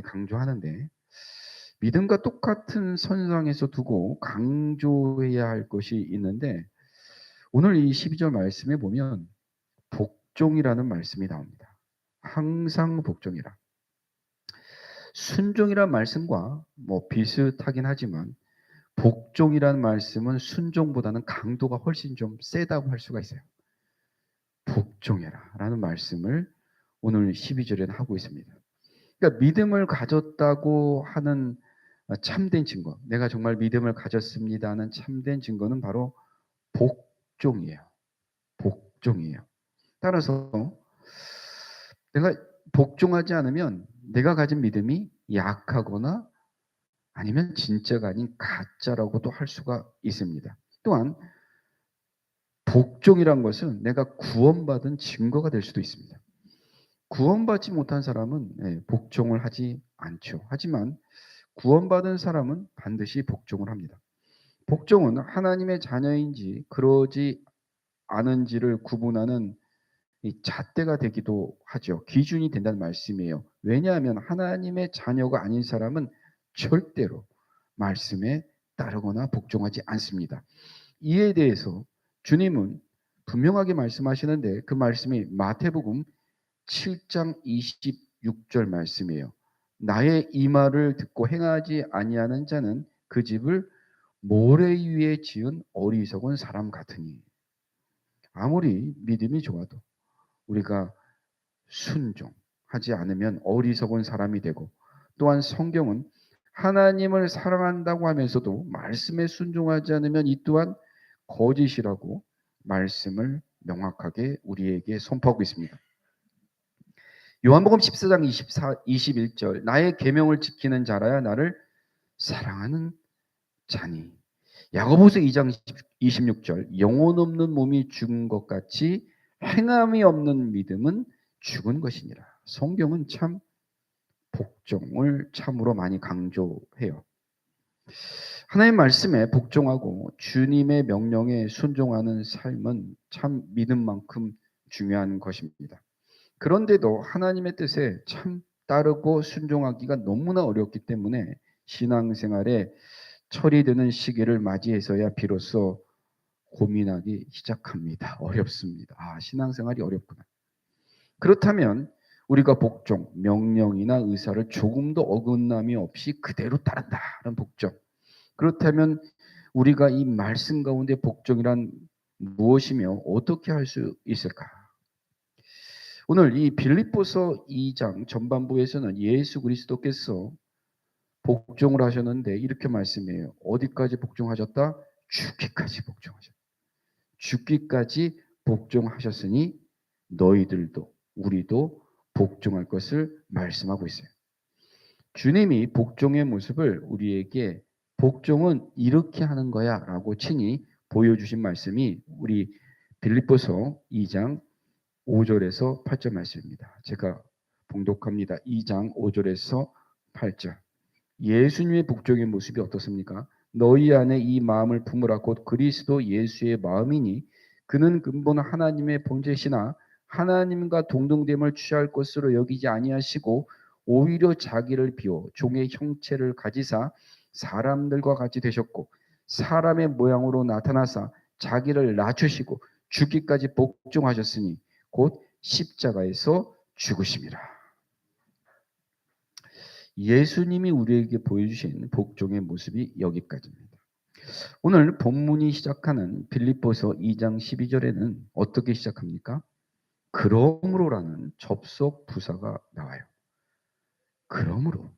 강조하는데 믿음과 똑같은 선상에서 두고 강조해야 할 것이 있는데 오늘 이 12절 말씀에 보면 복종이라는 말씀이 나옵니다. 항상 복종이라. 순종이란 말씀과 비슷하긴 하지만 복종이라는 말씀은 순종보다는 강도가 훨씬 좀 세다고 할 수가 있어요. 복종해라 라는 말씀을 오늘 12절에는 하고 있습니다. 그러니까 믿음을 가졌다고 하는 참된 증거, 내가 정말 믿음을 가졌습니다 하는 참된 증거는 바로 복종이에요. 복종이에요. 따라서 내가 복종하지 않으면 내가 가진 믿음이 약하거나 아니면 진짜가 아닌 가짜라고도 할 수가 있습니다. 또한 복종이란 것은 내가 구원받은 증거가 될 수도 있습니다. 구원받지 못한 사람은 복종을 하지 않죠. 하지만 구원받은 사람은 반드시 복종을 합니다. 복종은 하나님의 자녀인지 그러지 않은지를 구분하는 이 잣대가 되기도 하죠. 기준이 된다는 말씀이에요. 왜냐하면 하나님의 자녀가 아닌 사람은 절대로 말씀에 따르거나 복종하지 않습니다. 이에 대해서 주님은 분명하게 말씀하시는데 그 말씀이 마태복음 7장 26절 말씀이에요. 나의 이 말을 듣고 행하지 아니하는 자는 그 집을 모래 위에 지은 어리석은 사람 같으니. 아무리 믿음이 좋아도 우리가 순종하지 않으면 어리석은 사람이 되고, 또한 성경은 하나님을 사랑한다고 하면서도 말씀에 순종하지 않으면 이 또한 거짓이라고 말씀을 명확하게 우리에게 선포하고 있습니다. 요한복음 14장 21절 나의 계명을 지키는 자라야 나를 사랑하는 자니. 야고보서 2장 26절 영혼 없는 몸이 죽은 것 같이 행함이 없는 믿음은 죽은 것이니라. 성경은 참 복종을 참으로 많이 강조해요. 하나님의 말씀에 복종하고 주님의 명령에 순종하는 삶은 참 믿음만큼 중요한 것입니다. 그런데도 하나님의 뜻에 참 따르고 순종하기가 너무나 어렵기 때문에 신앙생활에 처리되는 시기를 맞이해서야 비로소 고민하기 시작합니다. 어렵습니다. 신앙생활이 어렵구나. 그렇다면 우리가 복종, 명령이나 의사를 조금도 어긋남이 없이 그대로 따른다는 복종. 그렇다면 우리가 이 말씀 가운데 복종이란 무엇이며 어떻게 할 수 있을까? 오늘 이 빌립보서 2장 전반부에서는 예수 그리스도께서 복종을 하셨는데 이렇게 말씀해요. 어디까지 복종하셨다? 죽기까지 복종하셨다. 죽기까지 복종하셨으니 너희들도 우리도 복종할 것을 말씀하고 있어요. 주님이 복종의 모습을 우리에게 복종은 이렇게 하는 거야 라고 친히 보여주신 말씀이 우리 빌립보서 2장 5절에서 8절 말씀입니다. 제가 봉독합니다. 2장 5절에서 8절. 예수님의 복종의 모습이 어떻습니까? 너희 안에 이 마음을 품으라 곧 그리스도 예수의 마음이니 그는 근본 하나님의 본체시나 하나님과 동등됨을 취할 것으로 여기지 아니하시고 오히려 자기를 비워 종의 형체를 가지사 사람들과 같이 되셨고 사람의 모양으로 나타나사 자기를 낮추시고 죽기까지 복종하셨으니 곧 십자가에서 죽으심이라. 예수님이 우리에게 보여주신 복종의 모습이 여기까지입니다. 오늘 본문이 시작하는 빌립보서 2장 12절에는 어떻게 시작합니까? 그러므로라는 접속 부사가 나와요. 그러므로.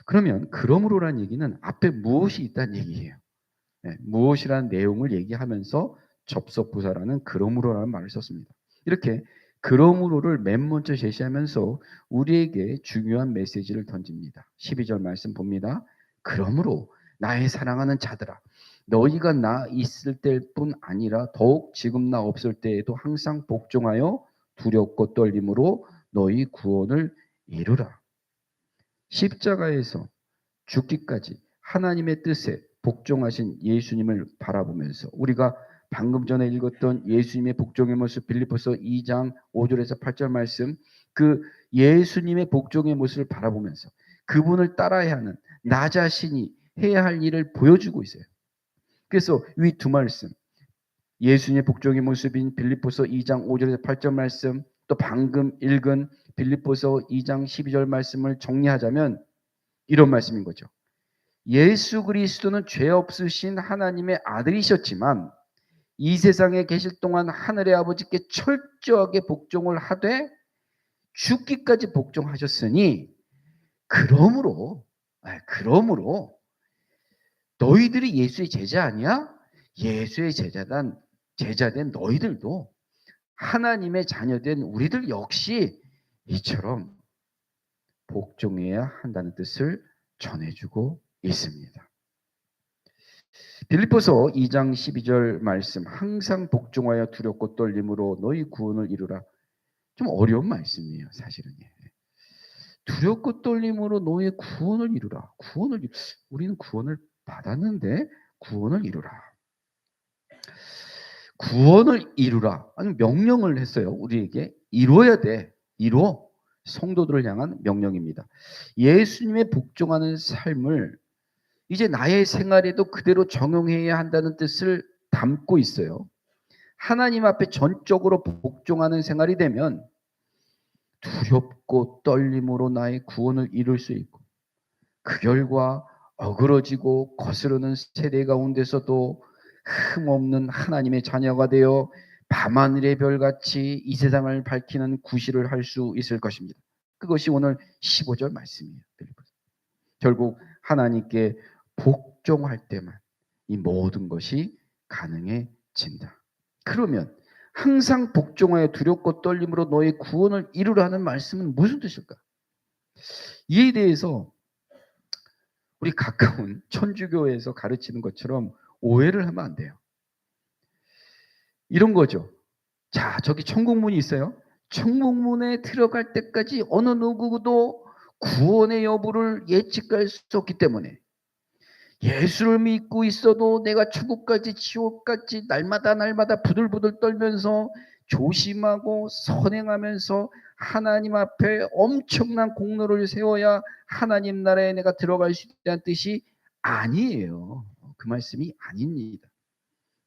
그러면 그러므로라는 얘기는 앞에 무엇이 있다는 얘기예요. 무엇이라는 내용을 얘기하면서 접속 부사라는 그러므로라는 말을 썼습니다. 이렇게 그러므로를 맨 먼저 제시하면서 우리에게 중요한 메시지를 던집니다. 12절 말씀 봅니다. 그러므로 나의 사랑하는 자들아 너희가 나 있을 때뿐 아니라 더욱 지금 나 없을 때에도 항상 복종하여 두렵고 떨림으로 너희 구원을 이루라. 십자가에서 죽기까지 하나님의 뜻에 복종하신 예수님을 바라보면서 우리가 방금 전에 읽었던 예수님의 복종의 모습 빌립보서 2장 5절에서 8절 말씀 그 예수님의 복종의 모습을 바라보면서 그분을 따라야 하는 나 자신이 해야 할 일을 보여주고 있어요. 그래서 위 두 말씀, 예수님의 복종의 모습인 빌립보서 2장 5절에서 8절 말씀, 또 방금 읽은 빌립보서 2장 12절 말씀을 정리하자면 이런 말씀인 거죠. 예수 그리스도는 죄 없으신 하나님의 아들이셨지만 이 세상에 계실 동안 하늘의 아버지께 철저하게 복종을 하되 죽기까지 복종하셨으니 그러므로 너희들이 예수의 제자 아니야? 예수의 제자된 너희들도 하나님의 자녀된 우리들 역시 이처럼 복종해야 한다는 뜻을 전해주고 있습니다. 빌립보서 2장 12절 말씀, 항상 복종하여 두렵고 떨림으로 너희 구원을 이루라. 좀 어려운 말씀이에요, 사실은. 두렵고 떨림으로 너의 구원을 이루라. 우리는 구원을 받았는데 구원을 이루라. 구원을 이루라. 아니 명령을 했어요. 우리에게 이루어야 돼. 이루어. 성도들을 향한 명령입니다. 예수님의 복종하는 삶을 이제 나의 생활에도 그대로 적용해야 한다는 뜻을 담고 있어요. 하나님 앞에 전적으로 복종하는 생활이 되면 두렵고 떨림으로 나의 구원을 이룰 수 있고 그 결과 어그러지고 거스르는 세대 가운데서도 흠없는 하나님의 자녀가 되어 밤하늘의 별같이 이 세상을 밝히는 구실을 할 수 있을 것입니다. 그것이 오늘 15절 말씀이에요. 결국 하나님께 복종할 때만 이 모든 것이 가능해진다. 그러면 항상 복종하여 두렵고 떨림으로 너의 구원을 이루라는 말씀은 무슨 뜻일까? 이에 대해서 우리 가까운 천주교에서 가르치는 것처럼 오해를 하면 안 돼요. 이런 거죠. 자, 저기 천국문이 있어요. 천국문에 들어갈 때까지 어느 누구도 구원의 여부를 예측할 수 없기 때문에 예수를 믿고 있어도 내가 천국까지 지옥까지 날마다 부들부들 떨면서 조심하고 선행하면서 하나님 앞에 엄청난 공로를 세워야 하나님 나라에 내가 들어갈 수 있다는 뜻이 아니에요. 그 말씀이 아닙니다.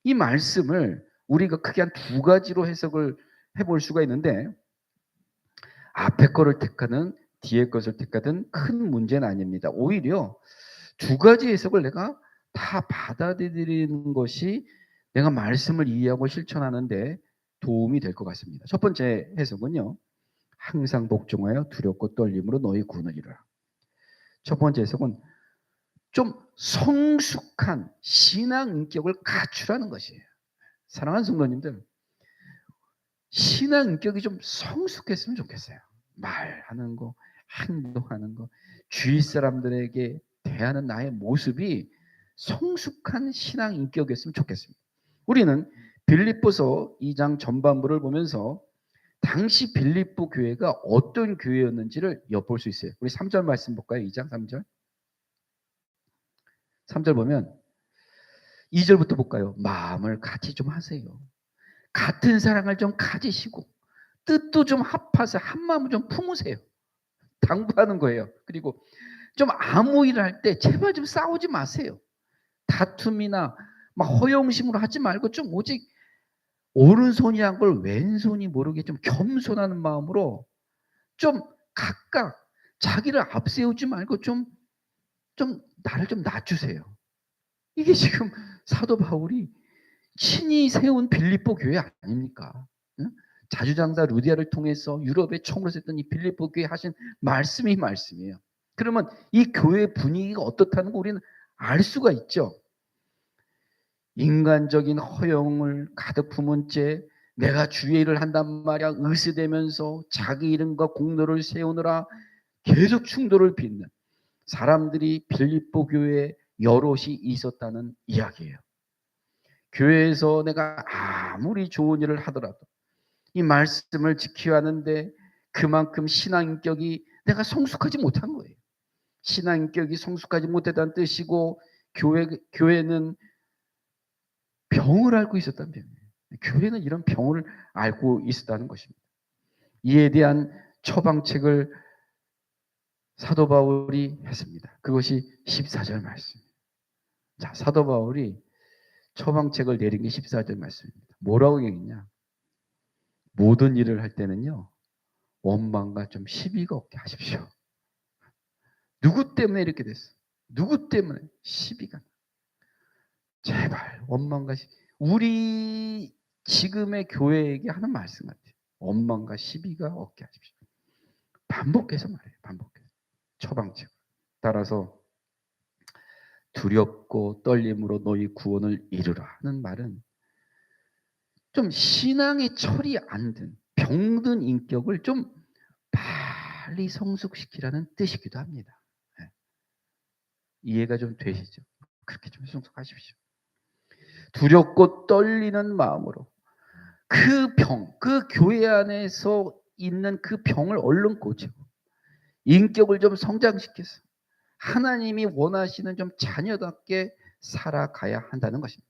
이 말씀을 우리가 크게 한 두 가지로 해석을 해볼 수가 있는데 앞에 거를 택하든 뒤에 것을 택하든 큰 문제는 아닙니다. 오히려 두 가지 해석을 내가 다 받아들이는 것이 내가 말씀을 이해하고 실천하는데 도움이 될 것 같습니다. 첫 번째 해석은요. 항상 복종하여 두렵고 떨림으로 너희 구원을 이루라. 첫 번째 해석은 좀 성숙한 신앙 인격을 갖추라는 것이에요. 사랑하는 성도님들, 신앙 인격이 좀 성숙했으면 좋겠어요. 말하는 거, 행동하는 거, 주위 사람들에게 대하는 나의 모습이 성숙한 신앙 인격이었으면 좋겠습니다. 우리는 빌립보서 2장 전반부를 보면서 당시 빌립보 교회가 어떤 교회였는지를 엿볼 수 있어요. 우리 3절 말씀 볼까요? 2장 3절. 3절 보면 2절부터 볼까요? 마음을 같이 좀 하세요. 같은 사랑을 좀 가지시고 뜻도 좀 합하세요. 한 마음을 좀 품으세요. 당부하는 거예요. 그리고 좀 아무 일을 할 때 제발 좀 싸우지 마세요. 다툼이나 막 허영심으로 하지 말고 좀 오직 오른손이 한 걸 왼손이 모르게 좀 겸손하는 마음으로 좀 각각 자기를 앞세우지 말고 좀 나를 좀 낮추세요. 이게 지금 사도 바울이 친히 세운 빌립보 교회 아닙니까? 응? 자주장자 루디아를 통해서 유럽에 총으로 셌던 이 빌립보 교회 하신 말씀이에요. 그러면 이 교회 분위기가 어떻다는 거 우리는 알 수가 있죠. 인간적인 허영을 가득 품은 채 내가 주의 일을 한단 말이야 으스대면서 자기 이름과 공로를 세우느라 계속 충돌을 빚는 사람들이 빌립보 교회에 여럿이 있었다는 이야기예요. 교회에서 내가 아무리 좋은 일을 하더라도 이 말씀을 지켜야 하는데 그만큼 신앙인격이 내가 성숙하지 못한 거예요. 신앙인격이 성숙하지 못했다는 뜻이고 교회는 병을 앓고 있었다는 병이에요. 교회는 이런 병을 앓고 있었다는 것입니다. 이에 대한 처방책을 사도 바울이 했습니다. 그것이 14절 말씀입니다. 자, 사도 바울이 처방책을 내린 게 14절 말씀입니다. 뭐라고 얘기했냐? 모든 일을 할 때는요, 원망과 좀 시비가 없게 하십시오. 누구 때문에 이렇게 됐어? 누구 때문에 시비가? 제발 원망과 우리 지금의 교회에게 하는 말씀 같아요. 원망과 시비가 없게 하십시오. 반복해서 말해요. 반복해서. 처방책. 따라서 두렵고 떨림으로 너희 구원을 이루라 하는 말은 좀 신앙의 철이 안 든 병든 인격을 좀 빨리 성숙시키라는 뜻이기도 합니다. 네. 이해가 좀 되시죠? 그렇게 좀 성숙하십시오. 두렵고 떨리는 마음으로 그 병, 그 교회 안에서 있는 그 병을 얼른 고치고 인격을 좀 성장시켜서 하나님이 원하시는 좀 자녀답게 살아가야 한다는 것입니다.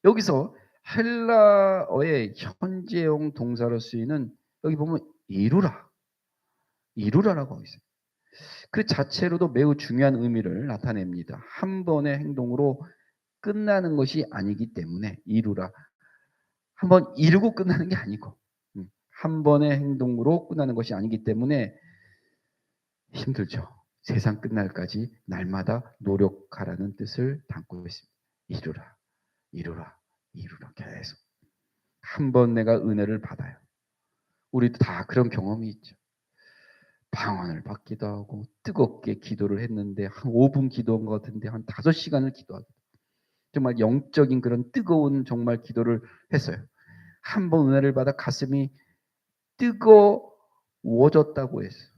여기서 헬라어의 현재형 동사로 쓰이는 여기 보면 이루라라고 하고 있어요. 그 자체로도 매우 중요한 의미를 나타냅니다. 한 번의 행동으로 끝나는 것이 아니기 때문에 이루라. 한번 이루고 끝나는 게 아니고 한 번의 행동으로 끝나는 것이 아니기 때문에 힘들죠. 세상 끝날까지 날마다 노력하라는 뜻을 담고 있습니다. 이루라, 이루라, 이루라 계속. 한 번 내가 은혜를 받아요. 우리도 다 그런 경험이 있죠. 방언을 받기도 하고 뜨겁게 기도를 했는데 한 5분 기도한 것 같은데 한 5시간을 기도하고 정말 영적인 그런 뜨거운 정말 기도를 했어요. 한 번 은혜를 받아 가슴이 뜨거워졌다고 했어요.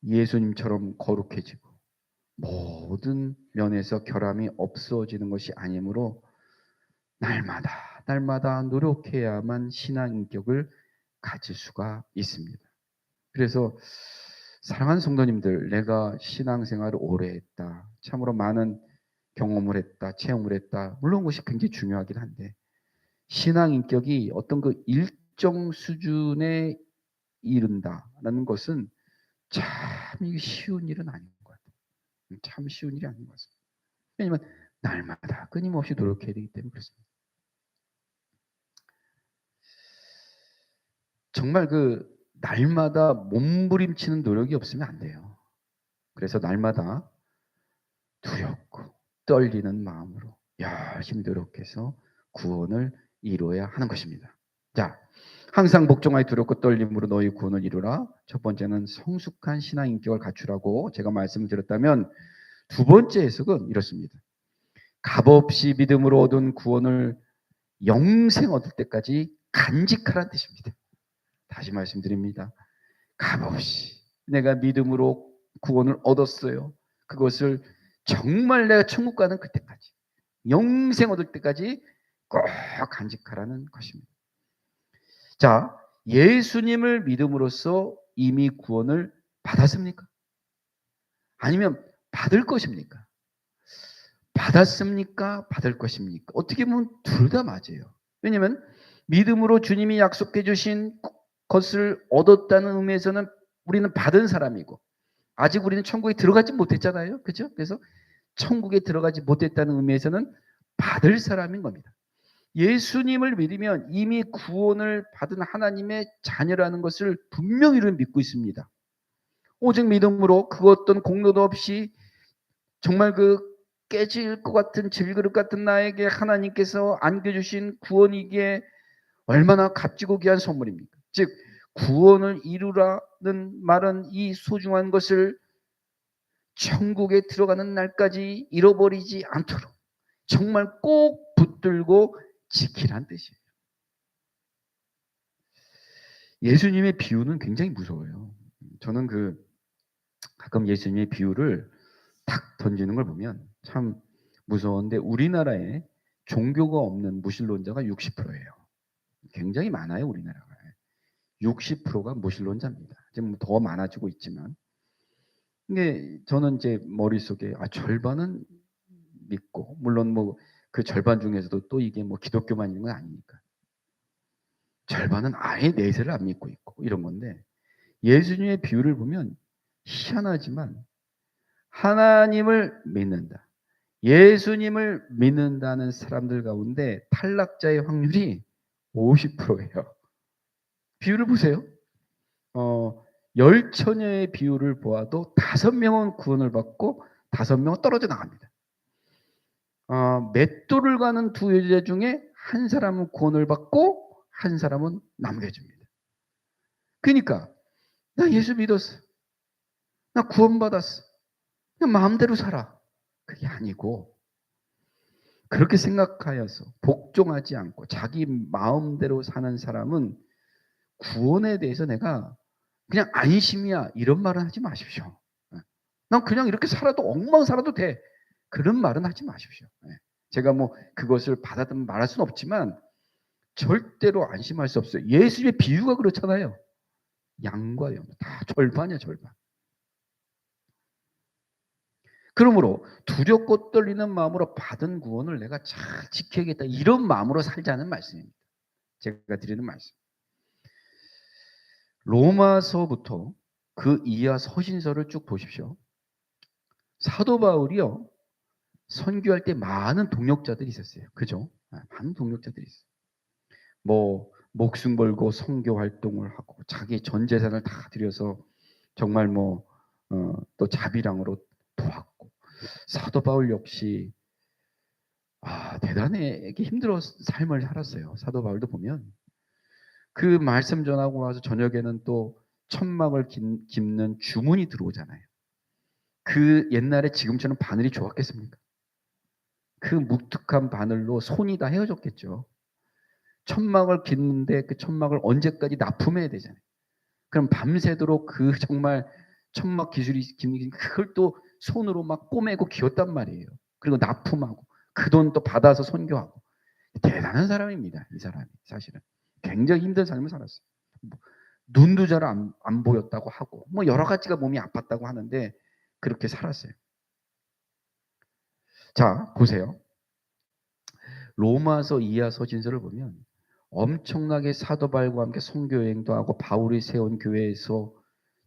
예수님처럼 거룩해지고 모든 면에서 결함이 없어지는 것이 아니므로 날마다 노력해야만 신앙 인격을 가질 수가 있습니다. 그래서 사랑하는 성도님들, 내가 신앙생활을 오래 했다. 참으로 많은 경험을 했다. 체험을 했다. 물론 그것이 굉장히 중요하긴 한데 신앙 인격이 어떤 그 일정 수준에 이른다라는 것은 참 쉬운 일은 아닌 것 같아요. 참 쉬운 일이 아닌 것 같습니다. 왜냐하면 날마다 끊임없이 노력해야 되기 때문에 그렇습니다. 정말 그 날마다 몸부림치는 노력이 없으면 안 돼요. 그래서 날마다 두렵고 떨리는 마음으로 열심히 노력해서 구원을 이루어야 하는 것입니다. 자, 항상 복종하여 두렵고 떨림으로 너희 구원을 이루라. 첫 번째는 성숙한 신앙 인격을 갖추라고 제가 말씀을 드렸다면 두 번째 해석은 이렇습니다. 값없이 믿음으로 얻은 구원을 영생 얻을 때까지 간직하라는 뜻입니다. 다시 말씀드립니다. 값없이 내가 믿음으로 구원을 얻었어요. 그것을 정말 내가 천국 가는 그때까지 영생 얻을 때까지 꼭 간직하라는 것입니다. 자, 예수님을 믿음으로써 이미 구원을 받았습니까? 아니면 받을 것입니까? 받았습니까? 받을 것입니까? 어떻게 보면 둘 다 맞아요. 왜냐하면 믿음으로 주님이 약속해 주신 것을 얻었다는 의미에서는 우리는 받은 사람이고 아직 우리는 천국에 들어가지 못했잖아요. 그렇죠? 그래서 천국에 들어가지 못했다는 의미에서는 받을 사람인 겁니다. 예수님을 믿으면 이미 구원을 받은 하나님의 자녀라는 것을 분명히 믿고 있습니다. 오직 믿음으로 그 어떤 공로도 없이 정말 그 깨질 것 같은 질그릇 같은 나에게 하나님께서 안겨주신 구원이기에 얼마나 값지고 귀한 선물입니까? 즉 구원을 이루라는 말은 이 소중한 것을 천국에 들어가는 날까지 잃어버리지 않도록 정말 꼭 붙들고 지키란 뜻이에요. 예수님의 비유는 굉장히 무서워요. 저는 가끔 예수님의 비유를 탁 던지는 걸 보면 참 무서운데 우리나라에 종교가 없는 무신론자가 60%예요. 굉장히 많아요, 우리나라가. 60%가 무신론자입니다. 지금 더 많아지고 있지만. 근데 저는 이제 머릿속에 절반은 믿고 물론 뭐 그 절반 중에서도 또 이게 뭐 기독교만 있는 건 아니니까. 절반은 아예 내세를 안 믿고 있고 이런 건데 예수님의 비유를 보면 희한하지만 하나님을 믿는다, 예수님을 믿는다는 사람들 가운데 탈락자의 확률이 50%예요. 비유를 보세요. 10처녀의 비유를 보아도 5명은 구원을 받고 5명은 떨어져 나갑니다. 맷돌을 가는 두 여자 중에 한 사람은 구원을 받고 한 사람은 남겨집니다. 그러니까 나 예수 믿었어, 나 구원받았어, 그냥 마음대로 살아, 그게 아니고 그렇게 생각하여서 복종하지 않고 자기 마음대로 사는 사람은 구원에 대해서 내가 그냥 안심이야 이런 말은 하지 마십시오. 난 그냥 이렇게 살아도 엉망 살아도 돼, 그런 말은 하지 마십시오. 제가 뭐 그것을 받아들면 말할 수는 없지만 절대로 안심할 수 없어요. 예수의 비유가 그렇잖아요. 양과 양 다 절반이야, 절반. 그러므로 두렵고 떨리는 마음으로 받은 구원을 내가 잘 지켜야겠다, 이런 마음으로 살자는 말씀입니다. 제가 드리는 말씀. 로마서부터 그 이하 서신서를 쭉 보십시오. 사도 바울이요, 선교할 때 많은 동역자들이 있었어요. 그죠? 많은 동역자들이 있어요. 뭐 목숨 걸고 선교 활동을 하고 자기 전 재산을 다 들여서 정말 또 자비랑으로 도왔고, 사도 바울 역시 대단하게 힘들어 삶을 살았어요. 사도 바울도 보면 그 말씀 전하고 와서 저녁에는 또 천막을 깁는 주문이 들어오잖아요. 그 옛날에 지금처럼 바늘이 좋았겠습니까? 그 묵직한 바늘로 손이 다 헤어졌겠죠. 천막을 깃는데 그 천막을 언제까지 납품해야 되잖아요. 그럼 밤새도록 그 정말 천막 기술이 그걸 또 손으로 막 꼬매고 기었단 말이에요. 그리고 납품하고 그 돈 또 받아서 선교하고. 대단한 사람입니다. 이 사람이 사실은 굉장히 힘든 삶을 살았어요. 눈도 잘 안 보였다고 하고 뭐 여러 가지가 몸이 아팠다고 하는데 그렇게 살았어요. 자, 보세요. 로마서 이하 서신서를 보면 엄청나게 사도 바울과 함께 선교 여행도 하고 바울이 세운 교회에서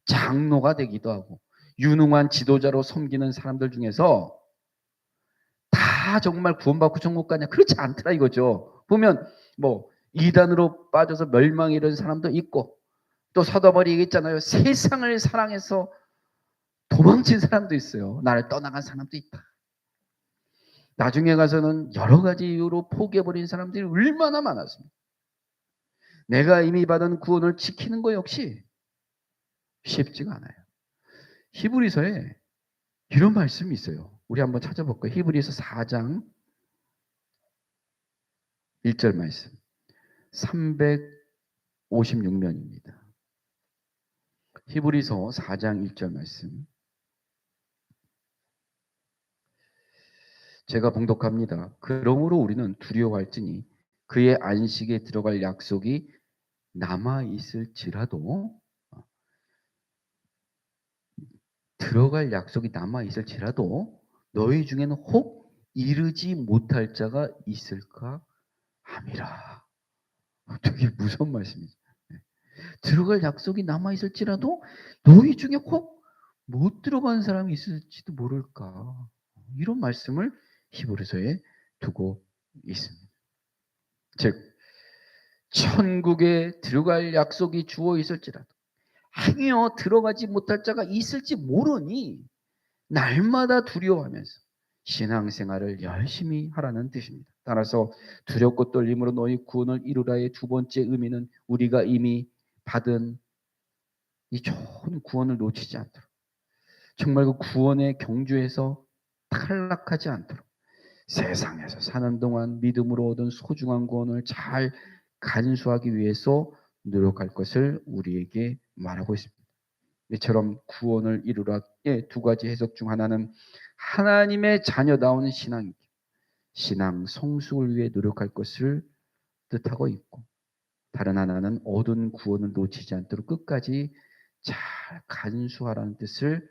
장로가 되기도 하고 유능한 지도자로 섬기는 사람들 중에서 다 정말 구원받고 천국 가냐, 그렇지 않더라 이거죠. 보면 뭐 이단으로 빠져서 멸망이 이런 사람도 있고, 또 사도 바울이 얘기했잖아요. 세상을 사랑해서 도망친 사람도 있어요. 나를 떠나간 사람도 있다. 나중에 가서는 여러 가지 이유로 포기해버린 사람들이 얼마나 많았습니다. 내가 이미 받은 구원을 지키는 거 역시 쉽지가 않아요. 히브리서에 이런 말씀이 있어요. 우리 한번 찾아볼까요? 히브리서 4장 1절 말씀. 356면입니다. 히브리서 4장 1절 말씀. 제가 봉독합니다. 그러므로 우리는 두려워할지니 그의 안식에 들어갈 약속이 남아 있을지라도 너희 중에는 혹 이르지 못할 자가 있을까 함이라. 되게 무서운 말씀이죠. 들어갈 약속이 남아 있을지라도 너희 중에 혹 못 들어간 사람이 있을지도 모를까, 이런 말씀을 히브리서에 두고 있습니다. 즉 천국에 들어갈 약속이 주어 있을지라도 행여 들어가지 못할 자가 있을지 모르니 날마다 두려워하면서 신앙생활을 열심히 하라는 뜻입니다. 따라서 두렵고 떨림으로 너희 구원을 이루라의 두 번째 의미는 우리가 이미 받은 이 좋은 구원을 놓치지 않도록, 정말 그 구원의 경주에서 탈락하지 않도록 세상에서 사는 동안 믿음으로 얻은 소중한 구원을 잘 간수하기 위해서 노력할 것을 우리에게 말하고 있습니다. 이처럼 구원을 이루라의 두 가지 해석 중 하나는 하나님의 자녀다운 신앙 성숙을 위해 노력할 것을 뜻하고 있고, 다른 하나는 얻은 구원을 놓치지 않도록 끝까지 잘 간수하라는 뜻을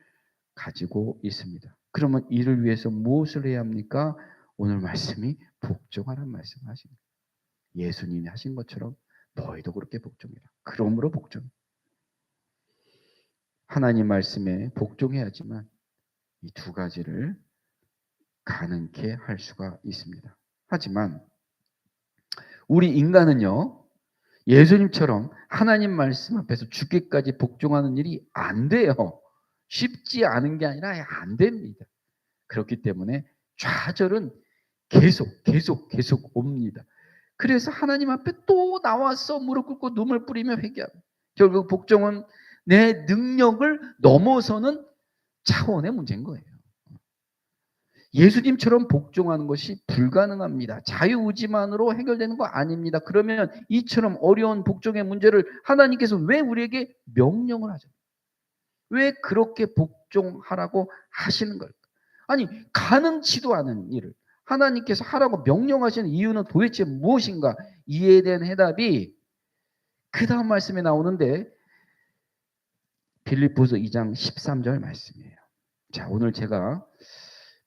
가지고 있습니다. 그러면 이를 위해서 무엇을 해야 합니까? 오늘 말씀이 복종하라는 말씀을 하십니다. 예수님이 하신 것처럼 너희도 그렇게 복종해라. 그러므로 복종. 하나님 말씀에 복종해야지만 이 두 가지를 가능케 할 수가 있습니다. 하지만 우리 인간은요, 예수님처럼 하나님 말씀 앞에서 죽기까지 복종하는 일이 안 돼요. 쉽지 않은 게 아니라 안 됩니다. 그렇기 때문에 좌절은 계속 옵니다. 그래서 하나님 앞에 또 나와서 무릎 꿇고 눈물 뿌리며 회개합니다. 결국 복종은 내 능력을 넘어서는 차원의 문제인 거예요. 예수님처럼 복종하는 것이 불가능합니다. 자유의지만으로 해결되는 거 아닙니다. 그러면 이처럼 어려운 복종의 문제를 하나님께서 왜 우리에게 명령을 하죠? 왜 그렇게 복종하라고 하시는 걸까? 아니, 가능치도 않은 일을 하나님께서 하라고 명령하시는 이유는 도대체 무엇인가? 이에 대한 해답이 그 다음 말씀에 나오는데 빌립보서 2장 13절 말씀이에요. 자, 오늘 제가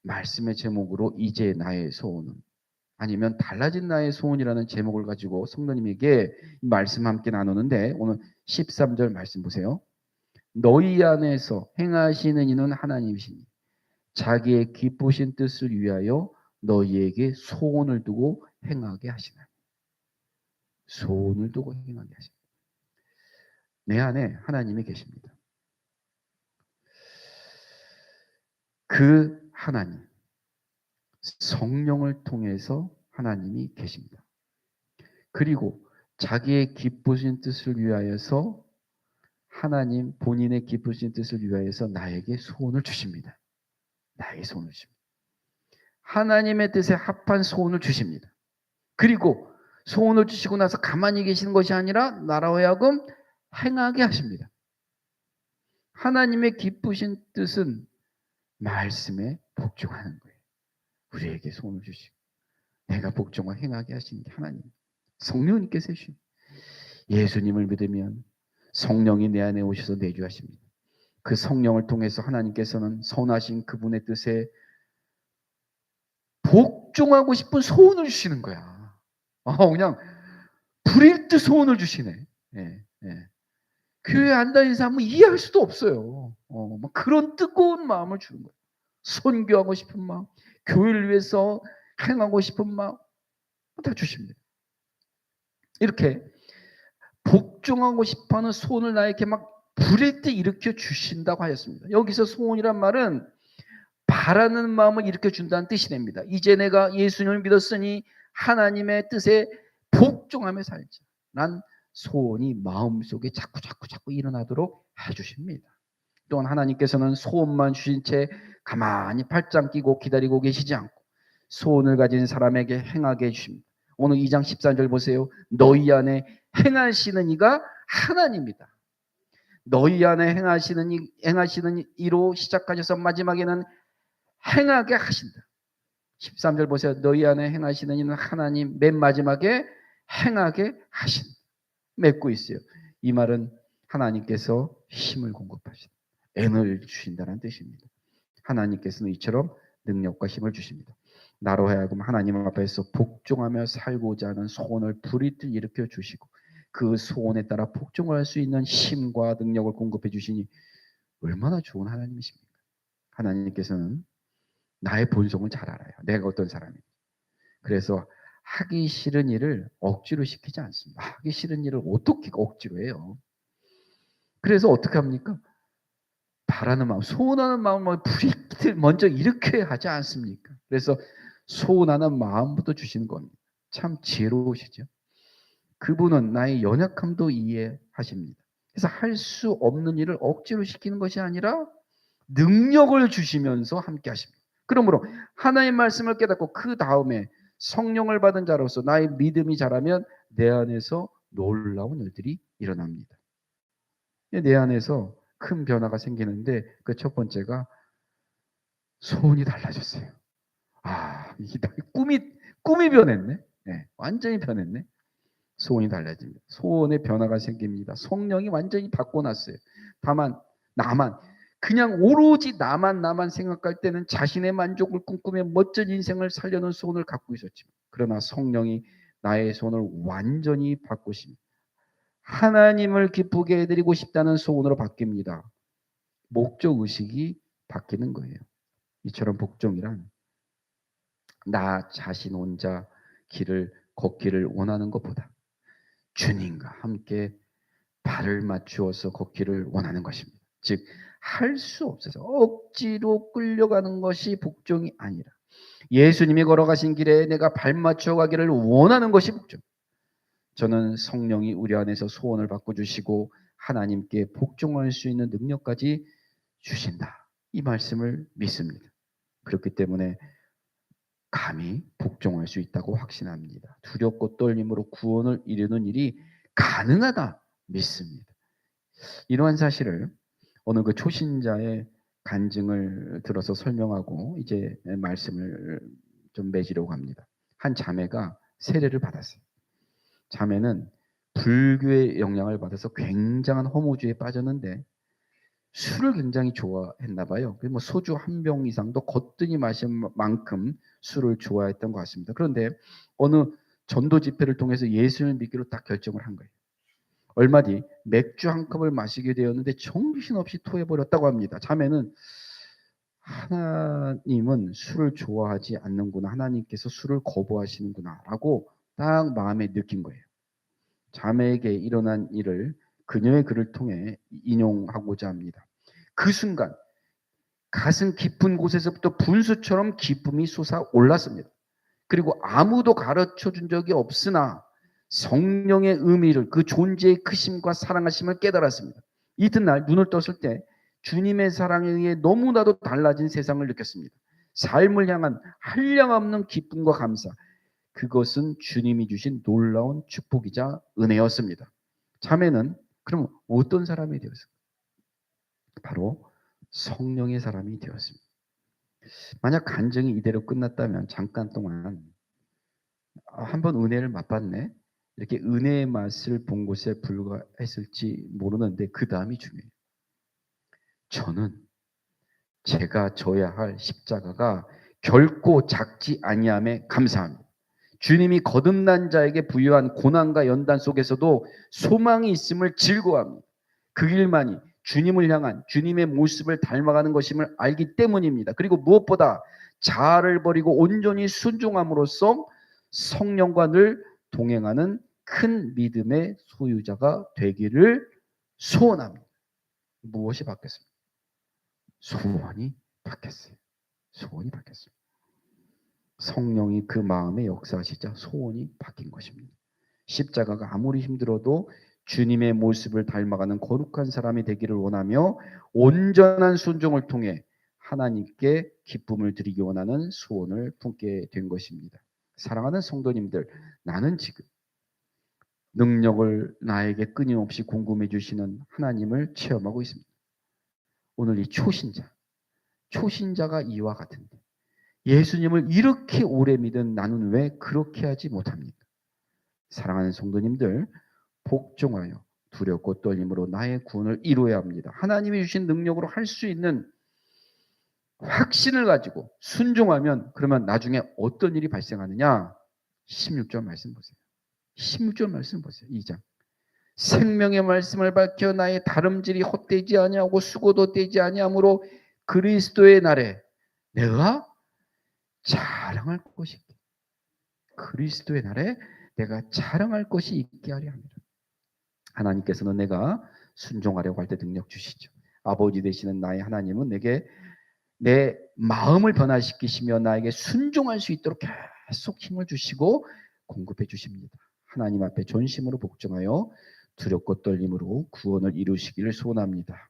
말씀의 제목으로 이제 나의 소원은, 아니면 달라진 나의 소원이라는 제목을 가지고 성도님에게 말씀 함께 나누는데, 오늘 13절 말씀 보세요. 너희 안에서 행하시는 이는 하나님이시니 자기의 기쁘신 뜻을 위하여 너희에게 소원을 두고 행하게 하시나니. 소원을 두고 행하게 하시나니. 내 안에 하나님이 계십니다. 그 하나님, 성령을 통해서 하나님이 계십니다. 그리고 자기의 기쁘신 뜻을 위하여서 하나님 본인의 기쁘신 뜻을 위하여서 나에게 소원을 주십니다. 나에게 소원을 주십니다. 하나님의 뜻에 합한 소원을 주십니다. 그리고 소원을 주시고 나서 가만히 계시는 것이 아니라 나로 하여금 행하게 하십니다. 하나님의 기쁘신 뜻은 말씀에 복종하는 거예요. 우리에게 소원을 주시고 내가 복종을 행하게 하시는 게 하나님, 성령님께서 해주신, 예수님을 믿으면 성령이 내 안에 오셔서 내주하십니다. 그 성령을 통해서 하나님께서는 선하신 그분의 뜻에 복종하고 싶은 소원을 주시는 거야. 그냥 불일 듯 소원을 주시네. 예, 예. 교회 안 다니는 사람은 이해할 수도 없어요. 막 그런 뜨거운 마음을 주는 거예요. 선교하고 싶은 마음, 교회를 위해서 행하고 싶은 마음 다 주십니다. 이렇게 복종하고 싶어하는 소원을 나에게 막 불일 듯 일으켜 주신다고 하였습니다. 여기서 소원이란 말은 바라는 마음을 일으켜 준다는 뜻이 됩니다. 이제 내가 예수님을 믿었으니 하나님의 뜻에 복종하며 살자. 난 소원이 마음속에 자꾸 일어나도록 해주십니다. 또한 하나님께서는 소원만 주신 채 가만히 팔짱 끼고 기다리고 계시지 않고 소원을 가진 사람에게 행하게 해주십니다. 오늘 2장 14절 보세요. 너희 안에 행하시는 이가 하나님이다. 너희 안에 행하시는 이로 시작하셔서 마지막에는 행하게 하신다. 13절 보세요. 너희 안에 행하시는 이는 하나님, 맨 마지막에 행하게 하신다. 맺고 있어요. 이 말은 하나님께서 힘을 공급하신다. 에너지를 주신다는 뜻입니다. 하나님께서는 이처럼 능력과 힘을 주십니다. 나로 하여금 하나님 앞에서 복종하며 살고자 하는 소원을 불이듯 일으켜 주시고 그 소원에 따라 복종할 수 있는 힘과 능력을 공급해 주시니 얼마나 좋은 하나님이십니까? 하나님께서는 나의 본성을 잘 알아요. 내가 어떤 사람인지. 그래서 하기 싫은 일을 억지로 시키지 않습니다. 하기 싫은 일을 어떻게 억지로 해요? 그래서 어떻게 합니까? 바라는 마음, 소원하는 마음을 불이듯 먼저 일으켜야 하지 않습니까? 그래서 소원하는 마음부터 주시는 겁니다. 참 지혜로우시죠? 그분은 나의 연약함도 이해하십니다. 그래서 할 수 없는 일을 억지로 시키는 것이 아니라 능력을 주시면서 함께 하십니다. 그러므로 하나님의 말씀을 깨닫고 그 다음에 성령을 받은 자로서 나의 믿음이 자라면 내 안에서 놀라운 일들이 일어납니다. 내 안에서 큰 변화가 생기는데 그 첫 번째가 소원이 달라졌어요. 이게 꿈이 변했네. 네, 완전히 변했네. 소원이 달라집니다. 소원의 변화가 생깁니다. 성령이 완전히 바꿔놨어요. 다만 그냥 오로지 나만 생각할 때는 자신의 만족을 꿈꾸며 멋진 인생을 살려는 소원을 갖고 있었지만, 그러나 성령이 나의 소원을 완전히 바꾸십니다. 하나님을 기쁘게 해드리고 싶다는 소원으로 바뀝니다. 목적 의식이 바뀌는 거예요. 이처럼 복종이란 나 자신 혼자 길을 걷기를 원하는 것보다 주님과 함께 발을 맞추어서 걷기를 원하는 것입니다. 즉, 할 수 없어서 억지로 끌려가는 것이 복종이 아니라 예수님이 걸어가신 길에 내가 발 맞춰 가기를 원하는 것이 복종. 저는 성령이 우리 안에서 소원을 바꿔주시고 하나님께 복종할 수 있는 능력까지 주신다. 이 말씀을 믿습니다. 그렇기 때문에 감히 복종할 수 있다고 확신합니다. 두렵고 떨림으로 구원을 이루는 일이 가능하다 믿습니다. 이러한 사실을 어느 그 초신자의 간증을 들어서 설명하고 이제 말씀을 좀 맺으려고 합니다. 한 자매가 세례를 받았어요. 자매는 불교의 영향을 받아서 굉장한 허무주의에 빠졌는데 술을 굉장히 좋아했나 봐요. 뭐 소주 한 병 이상도 거뜬히 마신 만큼 술을 좋아했던 것 같습니다. 그런데 어느 전도 집회를 통해서 예수를 믿기로 딱 결정을 한 거예요. 얼마 뒤 맥주 한 컵을 마시게 되었는데 정신없이 토해버렸다고 합니다. 자매는 하나님은 술을 좋아하지 않는구나. 하나님께서 술을 거부하시는구나. 라고 딱 마음에 느낀 거예요. 자매에게 일어난 일을 그녀의 글을 통해 인용하고자 합니다. 그 순간 가슴 깊은 곳에서부터 분수처럼 기쁨이 솟아올랐습니다. 그리고 아무도 가르쳐 준 적이 없으나 성령의 의미를, 그 존재의 크심과 사랑하심을 깨달았습니다. 이튿날 눈을 떴을 때 주님의 사랑에 의해 너무나도 달라진 세상을 느꼈습니다. 삶을 향한 한량없는 기쁨과 감사, 그것은 주님이 주신 놀라운 축복이자 은혜였습니다. 자매는 그럼 어떤 사람이 되었을까? 바로 성령의 사람이 되었습니다. 만약 간증이 이대로 끝났다면 잠깐 동안 한번 은혜를 맛봤네, 이렇게 은혜의 맛을 본 곳에 불과했을지 모르는데 그 다음이 중요해요. 저는 제가 져야 할 십자가가 결코 작지 아니함에 감사합니다. 주님이 거듭난 자에게 부여한 고난과 연단 속에서도 소망이 있음을 즐거워합니다. 그 길만이 주님을 향한 주님의 모습을 닮아가는 것임을 알기 때문입니다. 그리고 무엇보다 자아를 버리고 온전히 순종함으로써 성령과 늘 동행하는 큰 믿음의 소유자가 되기를 소원합니다. 무엇이 바뀌었습니까? 소원이 바뀌었어요. 소원이 바뀌었어요. 성령이 그 마음에 역사하시자 소원이 바뀐 것입니다. 십자가가 아무리 힘들어도 주님의 모습을 닮아가는 거룩한 사람이 되기를 원하며 온전한 순종을 통해 하나님께 기쁨을 드리기 원하는 소원을 품게 된 것입니다. 사랑하는 성도님들, 나는 지금 능력을 나에게 끊임없이 공급해 주시는 하나님을 체험하고 있습니다. 오늘 이 초신자가 이와 같은데 예수님을 이렇게 오래 믿은 나는 왜 그렇게 하지 못합니까? 사랑하는 성도님들, 복종하여 두렵고 떨림으로 나의 구원을 이루어야 합니다. 하나님이 주신 능력으로 할 수 있는 확신을 가지고 순종하면 그러면 나중에 어떤 일이 발생하느냐? 16절 말씀 보세요. 16절 말씀 보세요. 2장. 생명의 말씀을 밝혀 나의 다름질이 헛되지 아니하고 수고도 되지 아니하므로 그리스도의 날에 내가 자랑할 것이 있게. 그리스도의 날에 내가 자랑할 것이 있게 하려 합니다. 하나님께서는 내가 순종하려고 할 때 능력 주시죠. 아버지 되시는 나의 하나님은 내게 내 마음을 변화시키시며 나에게 순종할 수 있도록 계속 힘을 주시고 공급해 주십니다. 하나님 앞에 전심으로 복종하여 두렵고 떨림으로 구원을 이루시기를 소원합니다.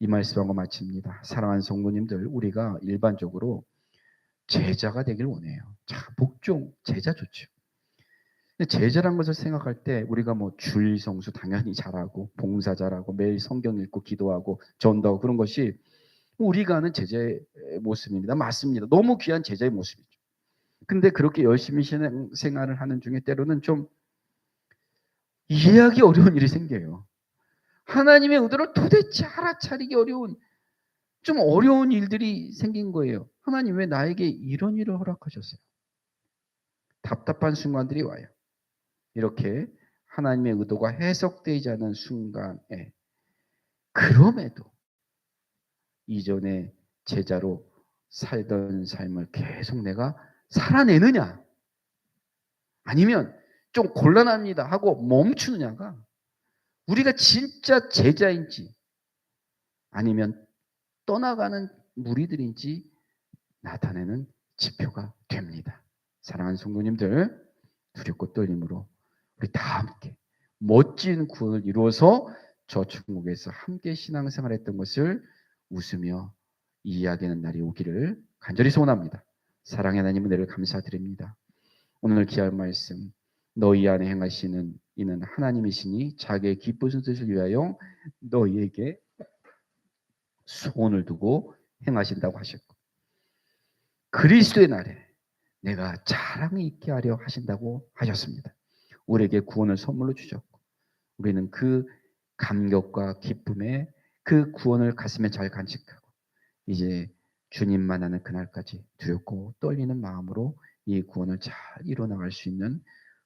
이 말씀하고 마칩니다. 사랑하는 성도님들, 우리가 일반적으로 제자가 되길 원해요. 자, 복종, 제자 좋죠. 제자란 것을 생각할 때 우리가 뭐 주일 성수 당연히 잘하고 봉사 잘하고 매일 성경 읽고 기도하고 전도하고 그런 것이 우리가 아는 제자의 모습입니다. 맞습니다. 너무 귀한 제자의 모습이죠. 근데 그렇게 열심히 생활을 하는 중에 때로는 좀 이해하기 어려운 일이 생겨요. 하나님의 의도를 도대체 알아차리기 어려운, 좀 어려운 일들이 생긴 거예요. 하나님 왜 나에게 이런 일을 허락하셨어요? 답답한 순간들이 와요. 이렇게 하나님의 의도가 해석되지 않은 순간에 그럼에도 이전에 제자로 살던 삶을 계속 내가 살아내느냐, 아니면 좀 곤란합니다 하고 멈추느냐가 우리가 진짜 제자인지 아니면 떠나가는 무리들인지 나타내는 지표가 됩니다. 사랑하는 성도님들, 두렵고 떨림으로 우리 다 함께 멋진 구원을 이루어서 저 천국에서 함께 신앙생활했던 것을 웃으며 이야기하는 날이 오기를 간절히 소원합니다. 사랑의 하나님 은혜를 감사드립니다. 오늘 귀한 말씀, 너희 안에 행하시는 이는 하나님이시니 자기의 기쁘신 뜻을 위하여 너희에게 소원을 두고 행하신다고 하셨고, 그리스도의 날에 내가 자랑이 있게 하려 하신다고 하셨습니다. 우리에게 구원을 선물로 주셨고, 우리는 그 감격과 기쁨에 그 구원을 가슴에 잘 간직하고 이제 주님만 하는 그날까지 두렵고 떨리는 마음으로 이 구원을 잘 이뤄나갈 수 있는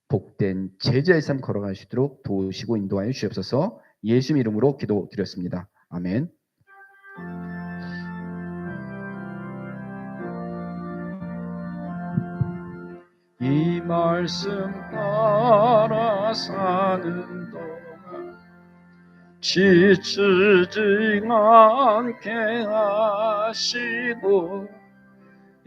복된 제자의 삶 걸어갈 수 있도록 도우시고 인도하여 주옵소서. 예수님 이름으로 기도드렸습니다. 아멘. 이 말씀 따라 사는 동안 지치지 않게 하시고,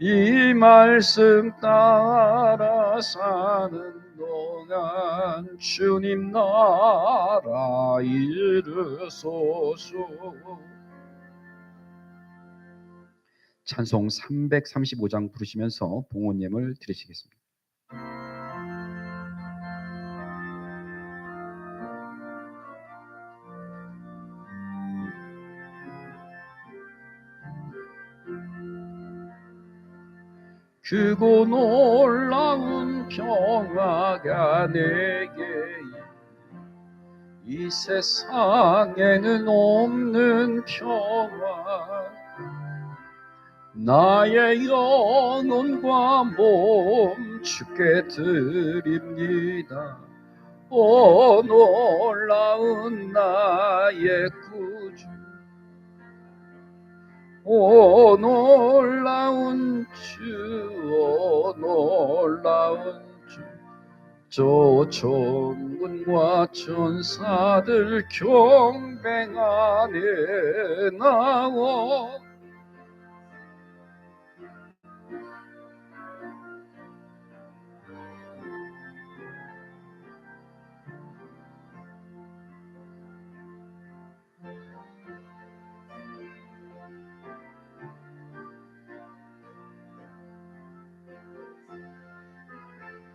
이 말씀 따라 사는 동안 주님 나라 이르소서. 찬송 335장 부르시면서 봉헌 예물 드리시겠습니다. 크고 놀라운 평화가 내게 이 세상에는 없는 평화, 나의 영혼과 몸 주께 드립니다. 오 놀라운 나의 구주, 오 놀라운 주, 오 놀라운 주, 저 천군과 천사들 경배 안에 나와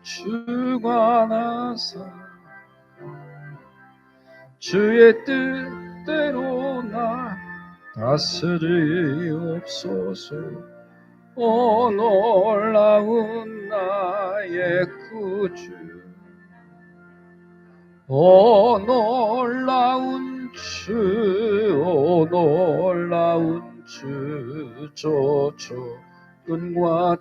주관하사 주의 뜻대로 나 다스리옵소서. 오 놀라운 나의 구주, 오 놀라운 주, 오 놀라운 주, 저 천군과